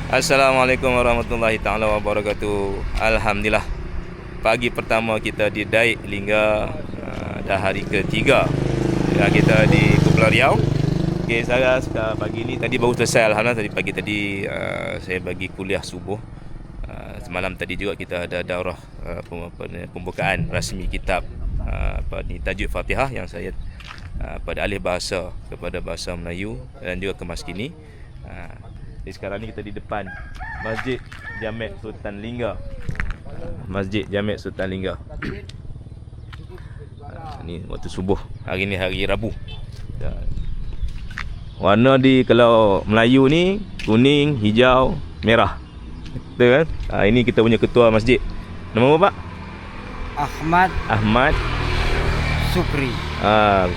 Assalamualaikum warahmatullahi taala wabarakatuh. Alhamdulillah. Pagi pertama kita di Daik Lingga, dah hari ketiga. Ya, kita di Kepulauan Riau. Okey, saya sekarang pagi ni tadi baru selesai, alhamdulillah. Tadi pagi tadi saya bagi kuliah subuh. Semalam tadi juga kita ada daurah pembukaan rasmi kitab tajuk Fatihah yang saya pada alih bahasa kepada bahasa Melayu dan juga kemaskini. Jadi sekarang ni kita di depan Masjid Jamek Sultan Lingga. Masjid Jamek Sultan Lingga. Ni waktu subuh. Hari ni hari Rabu. Warna di kalau Melayu ni kuning, hijau, merah. Betul kan? Ini kita punya ketua masjid. Nama apa, Pak? Ahmad Sukri.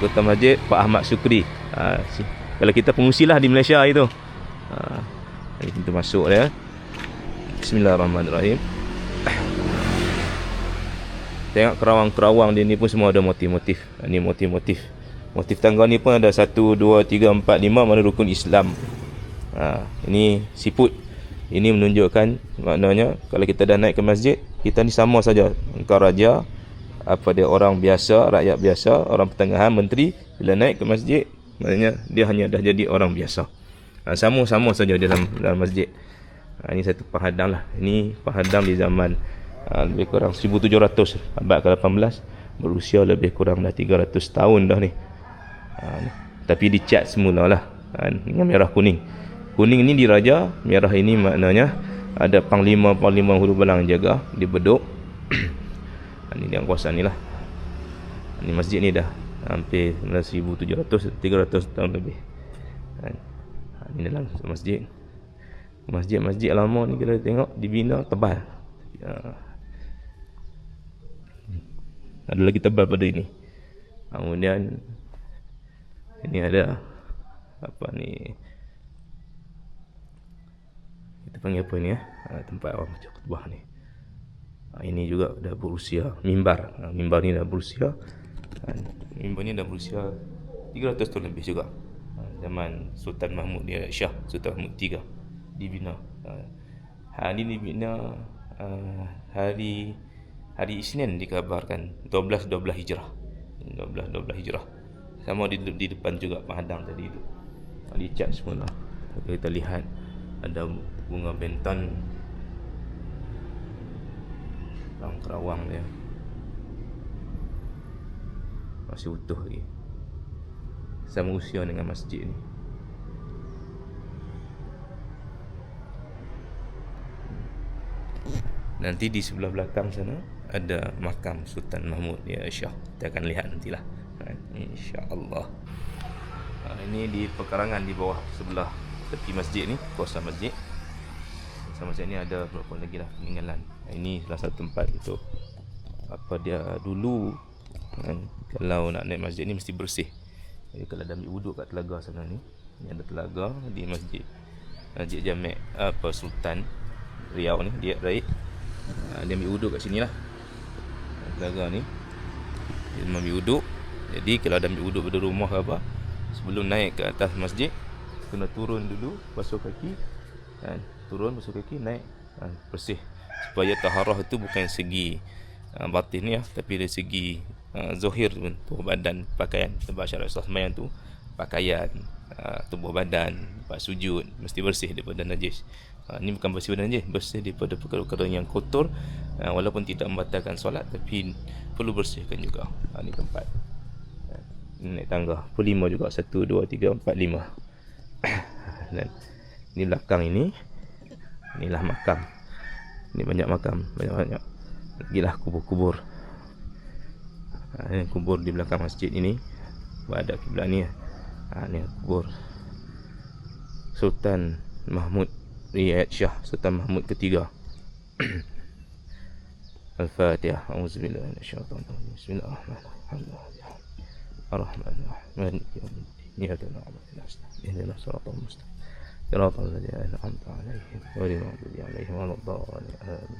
Ketua masjid Pak Ahmad Sukri. Kalau kita pengusilah di Malaysia itu. Ini pintu masuk dia. Bismillahirrahmanirrahim. Tengok kerawang-kerawang dia ni pun semua ada motif-motif. Ini motif-motif. Motif tangga ni pun ada 1, 2, 3, 4, 5 mana rukun Islam. Ini siput. Ini menunjukkan maknanya kalau kita dah naik ke masjid, kita ni sama saja. Engkau raja, apa dia orang biasa, rakyat biasa, orang pertengahan, menteri, bila naik ke masjid, maknanya dia hanya dah jadi orang biasa. Sama-sama saja dalam masjid. Ini satu penghadang lah. Ini penghadang di zaman lebih kurang 1700, abad ke-18, berusia lebih kurang dah 300 tahun dah ni. Tapi dicat semula lah dengan merah kuning. Kuning ni diraja, merah ini maknanya ada panglima huru balang jaga di beduk. Ini yang kawasan ni lah. Ini masjid ni dah hampir 1700, 300 tahun lebih. Ini dalam masjid. Masjid lama ni kita tengok dibina tebal. Ada lagi tebal pada ini. Kemudian ini ada apa ni? Kita panggil apa ni ya? Tempat orang baca khutbah ni. Ini juga dah berusia mimbar. Mimbar ni dah berusia. Mimbar ni dah berusia 300 tahun lebih juga. Zaman Sultan Mahmud dia Shah, Sultan Mahmud III dibina. Ini dibina hari Isnin dikabarkan 12 Hijrah. 12 Hijrah. Sama di depan juga penghadang tadi itu. Dicat semula. Kita lihat ada bunga bentan kerawang dia. Masih utuh lagi. Sama usia dengan masjid ni. Nanti di sebelah belakang sana ada makam Sultan Mahmud ya Shah. Kita akan lihat nantilah, insya-Allah. Ini di pekarangan di bawah sebelah tepi masjid ni, kawasan masjid. Sama masjid ni ada berapa lagi lah peninggalan. Ini salah satu tempat itu apa dia dulu kalau nak naik masjid ni mesti bersih. Jadi kalau dah ambil wuduk kat telaga sana ni ada telaga di Masjid Jamek Sultan Riau ni, dia Daik. Dia ambil wuduk kat sini lah. Telaga ni dia ambil wuduk. Jadi kalau dah ambil wuduk pada rumah ke apa, sebelum naik ke atas masjid kena turun dulu, basuh kaki, turun basuh kaki, naik, bersih, supaya taharah itu bukan segi batin ya, tapi dari segi zahir pun, tubuh badan, pakaian. Sebab syarat sah sembahyang tu pakaian, tubuh badan, lepas sujud mesti bersih daripada najis. Ini bukan bersih daripada najis, bersih daripada perkara-perkara yang kotor, walaupun tidak membatalkan solat, tapi perlu bersihkan juga. Ini tempat. Ini naik tangga pukul 5 juga. 1, 2, 3, 4, 5. Dan ini belakang ini, inilah makam. Ini banyak makam, banyak-banyak. Lagilah kubur-kubur. Ini kubur di belakang masjid ini. Ada kiblat ni. Ini kubur Sultan Mahmud Riyad Shah, Sultan Mahmud III. Al-Fatihah. Auzubillahi minasyaitonir rajim. Bismillahirrahmanirrahim. Ar-Rahmanir-Rahim. Maliki yaumiddin. Iyyaka na'budu wa iyyaka nasta'in. Ihdinas siratal mustaqim. Siratal ladzina an'amta 'alaihim ghairil maghdubi 'alaihim waladdallin. Amin.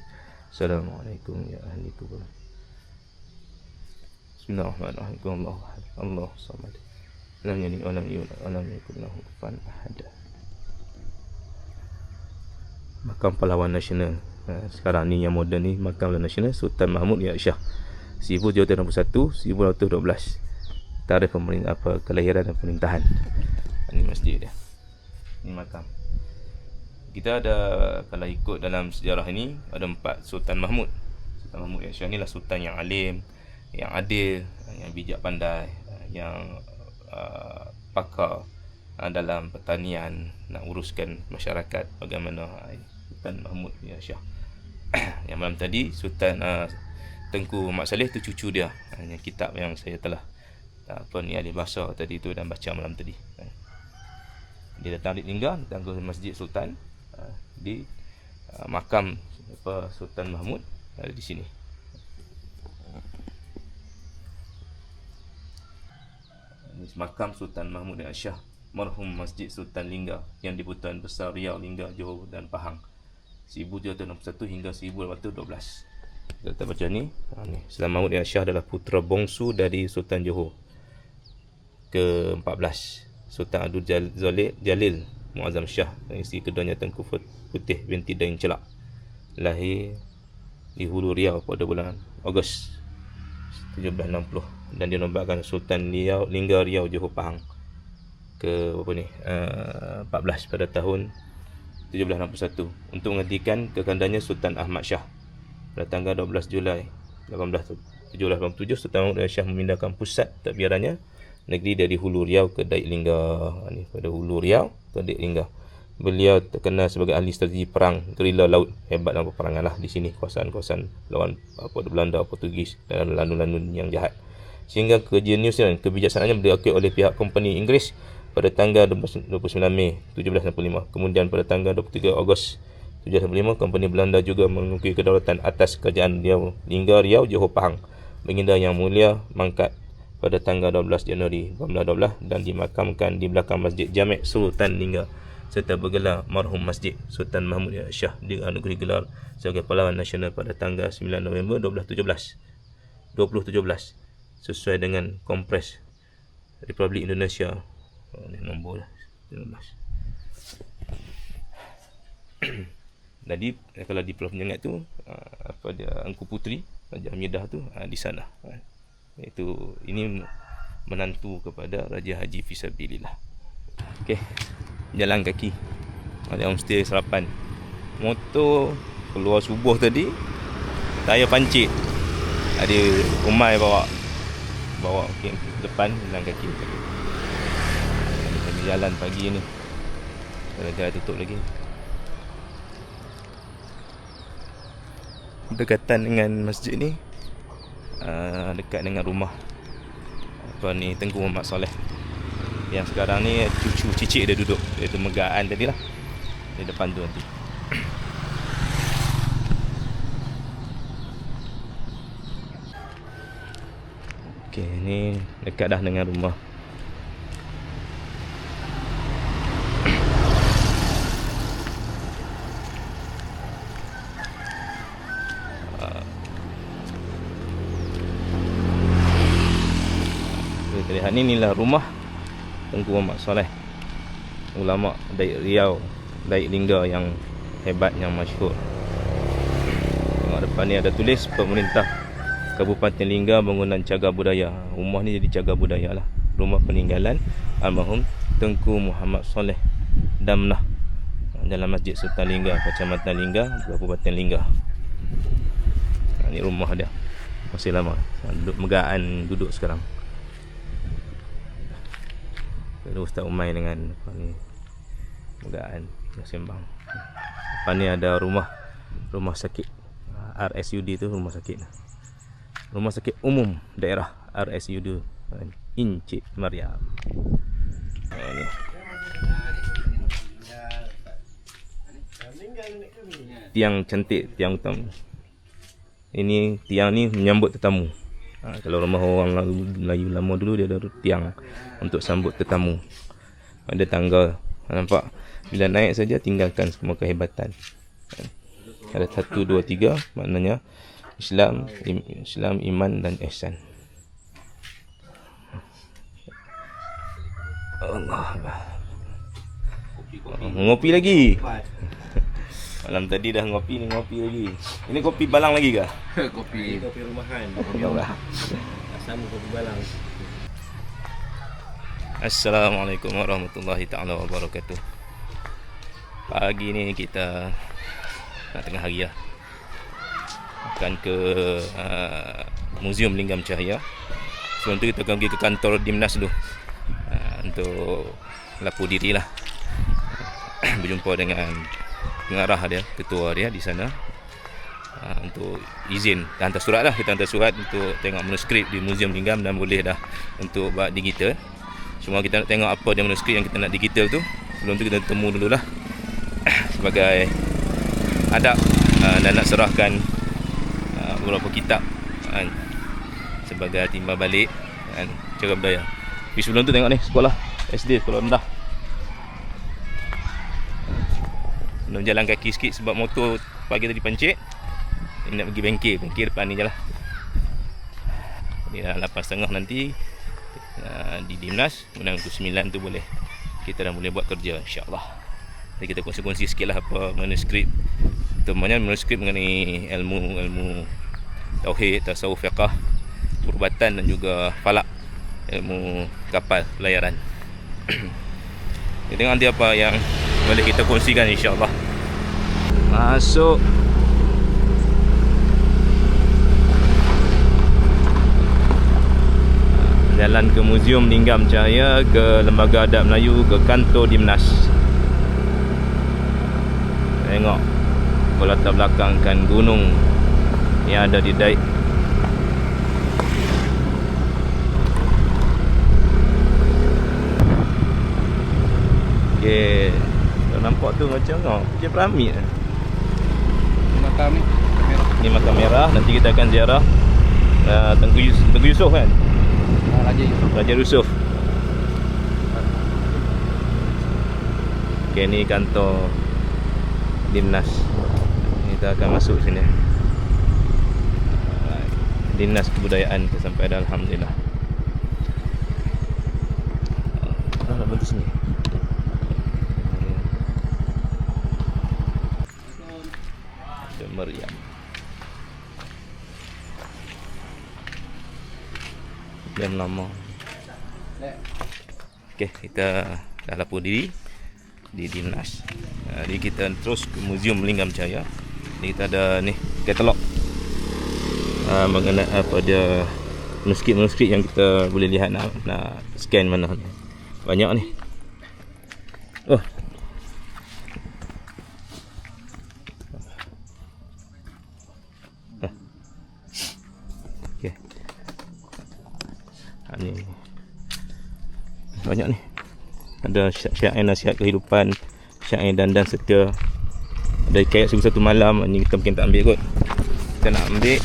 Assalamualaikum ya ahli kubur. Bismillahirrahmanirrahim. Allahu ahad, Allahu samad. Lam yalid wa lam yulad wa lam yakul lahu kufuwan ahad. makam pahlawan nasional. Sekarang ni yang moden ni makam pahlawan nasional Sultan Mahmud Ya Shah 1761 1812. Tarikh kelahiran dan pemerintahan. Ini masjid dia. Ini makam. Kita ada, kalau ikut dalam sejarah ini, ada 4 Sultan Mahmud. Sultan Mahmud Ya Shah ni lah sultan yang alim, yang adil, yang bijak pandai, yang pakar dalam pertanian, nak uruskan masyarakat bagaimana. Sultan Mahmud Ya Shah. Yang malam tadi Sultan Tengku Muhammad Saleh tu cucu dia. Yang kitab yang saya telah alih bahasa tadi tu dan baca malam tadi. Dia datang di Linggar, datang ke Masjid Sultan, di makam Sultan Mahmud ada di sini. Ini makam Sultan Mahmud Ya Shah, marhum Masjid Sultan Linggar yang di Putaran Besar Riau, Linggar, Johor dan Pahang 1761 hingga 1812. Kita baca ni. Sultan Mahmud Ya Shah adalah putera bongsu dari Sultan Johor ke-14, Sultan Abdul Jalil Muazzam Shah, dan isteri keduanya Tengku Putih binti Dain Celak, lahir di Hulu Riau pada bulan Ogos 1760 dan dinobatkan Sultan Linggar, Riau, Johor, Pahang ke 14 pada tahun 1761 untuk menghentikan kekandannya Sultan Ahmad Shah. Pada tanggal 12 Julai 1787, Sultan Mahmud Ya Shah memindahkan pusat tadbirannya negeri dari Hulu Riau ke Daik Linggar. Ini pada Hulu Riau ke Daik Linggar. Beliau terkenal sebagai ahli strategi perang gerila laut, hebat dalam peperangan lah di sini, kawasan-kawasan lawan Belanda, Portugis dan lanun-lanun yang jahat. Sehingga kejeniusan kebijaksanaannya diakui oleh pihak company Inggeris pada tanggal 29 Mei 1765. Kemudian pada tanggal 23 Ogos 1765, company Belanda juga mengakui kedaulatan atas kerajaan Riau, Linggar, Riau, Johor, Pahang. Baginda Yang Mulia mangkat pada tanggal 12 Januari 1812 dan dimakamkan di belakang Masjid Jamek Sultan Linggar serta bergelar marhum Masjid Sultan Mahmud Ya Shah dianugerahi gelar sebagai pahlawan nasional pada tanggal 9 November 2017 sesuai dengan Kompres Republik Indonesia. Ini nombor 19. Jadi kalau di Pulau Penyengat tu dia Engku Puteri Raja Hamidah tu di sana. Ini menantu kepada Raja Haji Fisabilillah. Okey, jalan kaki. Ada homestay sarapan. Motor keluar subuh tadi, tayar pancit. Ada Umai bawa ke depan, jalan kaki. Kami jalan pagi ni. Gara-gara tutup lagi. Berdekatan dengan masjid ni, dekat dengan rumah Tengku Muhammad Saleh yang sekarang ni cucu cicit dia duduk, iaitu Megaan tadi lah di depan tu nanti. Okey, ni dekat dah dengan rumah. Lihat ni, inilah rumah Tengku Muhammad Saleh, ulama Daik Riau, Daik Linggar yang hebat, yang masyhur. Tengok depan ni ada tulis pemerintah Kabupaten Linggar bangunan cagar budaya. Rumah ni jadi cagar budaya lah. Rumah peninggalan almarhum Tengku Muhammad Saleh Damnah dalam Masjid Sultan Linggar, Kecamatan Linggar, Kabupaten Linggar. Ni rumah dia. Masih lama. Duduk Megaan duduk sekarang. Ada Ustaz Umai dengan ni Megaan sembang. Depan ni ada rumah sakit RSUD tu, rumah sakit umum daerah RSUD Encik Mariam. Ni tiang cantik, tiang utama. Ini tiang ni menyambut tetamu. Kalau rumah orang Melayu lama dulu, dia ada tiang untuk sambut tetamu. Ada tangga, nampak? Bila naik saja tinggalkan semua kehebatan. Ada 1, 2, 3, maknanya Islam, iman dan ihsan. Allah. Ngopi lagi. Malam tadi dah ngopi, ni ngopi lagi. Ini kopi balang lagi ke? Kopi rumahan. Ya Allah. Sama kopi balang. Assalamualaikum warahmatullahi taala wabarakatuh. Pagi ni kita nak tengah hari lah, akan ke Muzium Lingam Cahaya. Sebelum tu kita akan pergi ke kantor Dimnas dulu, untuk lapor diri lah. Berjumpa dengan pengarah dia, ketua dia di sana, untuk izin. Kita hantar surat lah, kita hantar surat untuk tengok manuskrip di Muzium Lingam dan boleh dah untuk buat digital. Cuma kita nak tengok apa dia manuskrip yang kita nak digital tu. Sebelum tu kita temu dululah sebagai adab, dan nak serahkan beberapa kitab sebagai timbal balik cara budaya. Tapi sebelum tu tengok ni sekolah SD, sekolah rendah. Nak jalan kaki sikit sebab motor pagi tadi pancit. Ni nak pergi bengkel depan ni je lah. Ni dah 8.30 nanti di Dimnas. Kemudian pukul 9 tu boleh, kita dah boleh buat kerja, insyaAllah. Jadi kita kongsi-kongsi sikit lah apa manuskrip. Terutamanya manuskrip mengenai ilmu tauhid, tasawuf, fiqah, perubatan dan juga falak, ilmu kapal pelayaran. Kita tengok nanti apa yang boleh kita kongsikan, insyaAllah. Masuk. Jalan ke Muzium Lingam Cahaya, ke Lembaga Adab Melayu, ke kantor Dimnas. Tengok latar belakang kan gunung yang ada di Daik. Okey, nampak tu macam macam piramid. Makam ni kamera. Ni makam merah. Nanti kita akan ziarah Tengku Yusof kan? Raja Yusof. Okey, ni kantor Dimnas. Kita akan masuk sini. Dinas Kebudayaan kita sampai dah, alhamdulillah. Nak bantu sini. Meriam. Dan lama. Okey, kita dah lapor diri di Dimnas. Jadi kita terus ke Muzium Lingam Cahaya. Ni kita ada ni katalog mengenai apa dia manuskrip yang kita boleh lihat, nak scan mana ni. Banyak ni. Oh. Okey. Ni banyak ni. Ada syair nasihat kehidupan, syair dandan setia. Ada hikayat 1 malam. Ni kita mungkin tak ambil kot. Kita nak ambil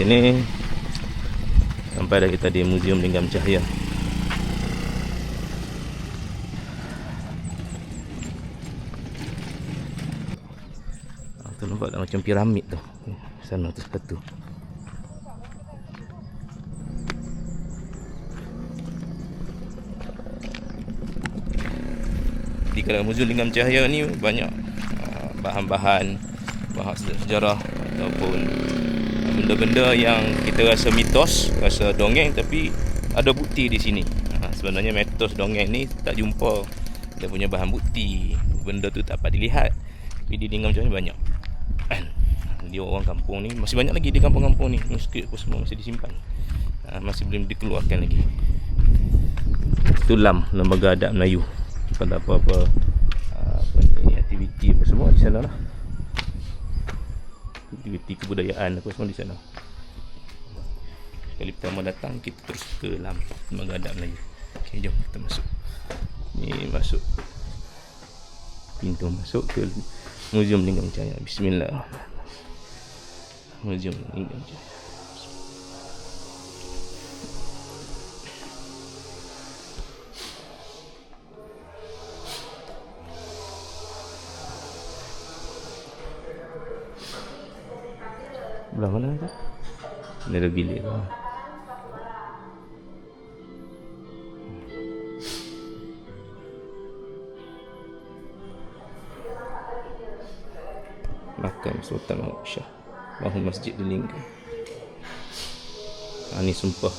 ini. Sampai dah kita di Muzium Lingam Cahaya. Tu nampak tak macam piramid tu. Sana tu sepatu. Di dalam Muzium Lingam Cahaya ni banyak bahan-bahan bahas sejarah ataupun benda-benda yang kita rasa mitos, rasa dongeng, tapi ada bukti di sini. Sebenarnya mitos dongeng ni tak jumpa dia punya bahan bukti. Benda tu tak dapat dilihat. Tapi di Lingam Cahaya banyak. Dia orang kampung ni masih banyak lagi di kampung-kampung ni. Manuskrip apa semua masih disimpan. Masih belum dikeluarkan lagi. Itu Lembaga Adab Melayu. Kalau apa-apa aktiviti apa semua di sana lah. Aktiviti kebudayaan apa semua di sana. Kali pertama datang kita terus ke Lembaga Adab Melayu. Okey, jom kita masuk. Ni masuk pintu masuk ke Muzium Lingam Cahaya. Bismillahirrahmanirrahim. Muzium Lingam Cahaya. Belah mana tu? Ni ada bilik tu. makam Sultan Mahmud Shah, bahu Masjid Lingga. Ni sumpah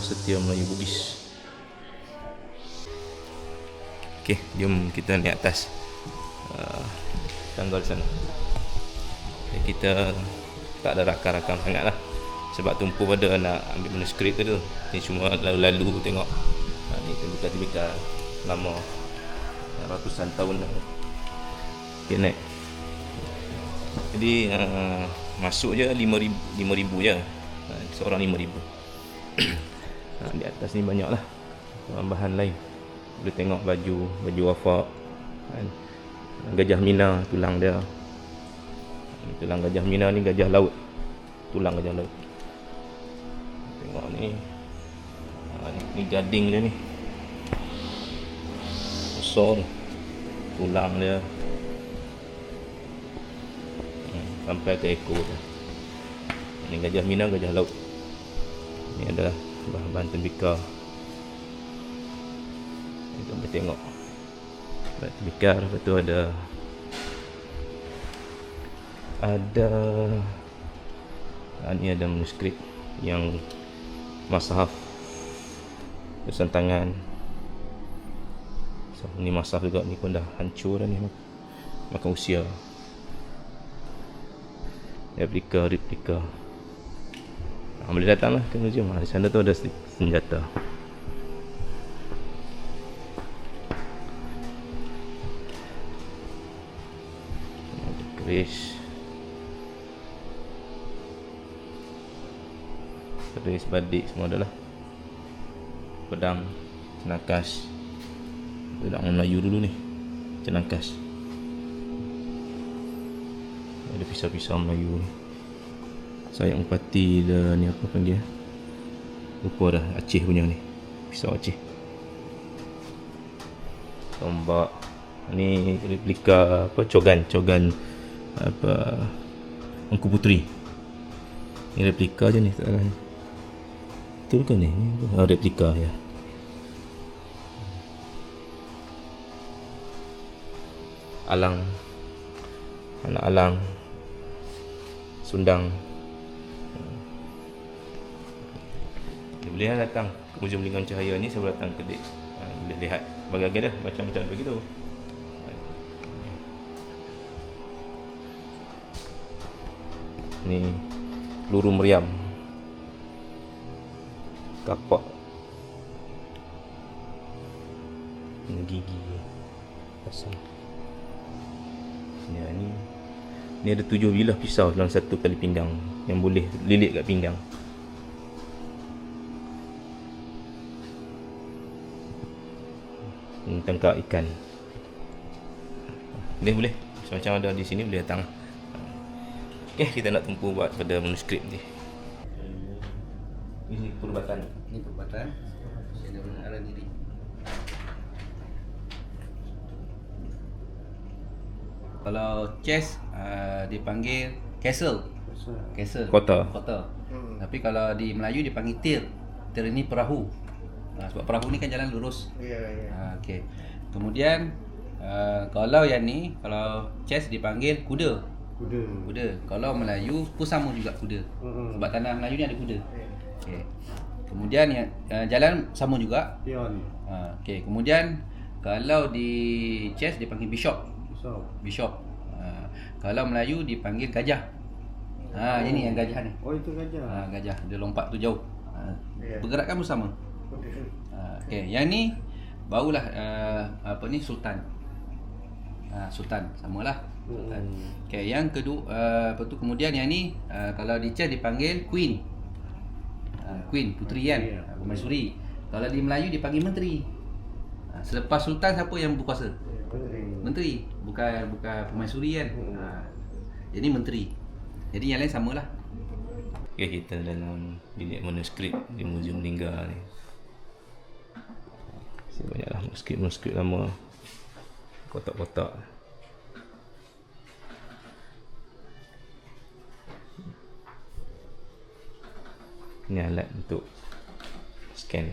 setia Melayu Bugis. Okey, jom kita naik atas tangga di sana. Kita tak ada rakam-rakam sangat lah, sebab tumpu pada nak ambil manuskrip tu. Ni cuma lalu-lalu tengok. Ni tembikar lama, ratusan tahun dah. Okay, naik. Jadi masuk je 5,000 je. Seorang 5,000. Di atas ni banyak lah bahan lain. Boleh tengok baju wafak kan? Gajah Mina, tulang dia. Tulang gajah Mina ni gajah laut. Tulang gajah laut. Tengok ni. Ni gading dia ni. Besar tu. Tulang dia sampai ke ekor tu. Ni gajah Mina, gajah laut. Ni adalah bahan tembikar. Kita boleh tengok bahan tembikar. Lepas tu ada ni ada manuskrip yang mashaf tulisan tangan. So, ni mashaf juga, ni pun dah hancur dah ni, makan usia. Replika. Boleh datang lah ke museum. Di sana tu ada senjata. Keris badik semua adalah. Pedang, cenangkas. Pedang Melayu dulu ni, cenangkas. Ada pisau-pisau Melayu ni. Sayap Upati dah ni, apa panggil, lupa dah, Aceh punya ni, pisau Aceh. Tombak ni replika apa, cogan apa, Engku Puteri. Ni replika je ni, tak salah ni. Betul ke ni? Replika ya. Alang, anak alang, sundang. Boleh datang ke Museum Lingkungan Cahaya ni, saya boleh datang ke dia. Boleh lihat bagai-bagai dah, macam-macam begitu. Ni peluru meriam, kapak, ini gigi pasang. Ya, ni ada 7 bilah pisau dalam satu kali pinggang yang boleh lilit kat pinggang. Tangkap ikan. Boleh macam-macam ada di sini, boleh datang. Kita nak tumpu buat pada manuskrip ni. Ini perubatan. Saya dah mengarah diri. Kalau chess dipanggil castle. Kota. Tapi kalau di Melayu dipanggil tir. Tir ini perahu. Sebab perahu ni kan jalan lurus. Okey. Kemudian kalau yang ni, kalau chess dipanggil kuda. Kalau Melayu pun sama juga kuda. Sebab tanah Melayu ni ada kuda. Okey. Kemudian yang jalan sama juga. Pion. Okey. Kemudian kalau di chess dipanggil bishop. Kalau Melayu dipanggil gajah. Ini yang gajah ni. Oh, itu gajah. Gajah dia lompat tu jauh. Pergerakan pun sama. Okey, yang ni barulah apa ni, sultan. Sultan samalah. Sultan. Okey, yang kedua apa tu, kemudian yang ni kalau di chess dipanggil queen. Queen puteri kan, permaisuri. Kalau di Melayu dipanggil menteri. Selepas sultan siapa yang berkuasa? Menteri. Bukan permaisuri kan. Jadi menteri. Jadi yang lain samalah. Okey, kita dalam bilik manuskrip di Museum Lingga ni. Banyaklah manuskrip lama, kotak-kotak. Ini alat untuk scan.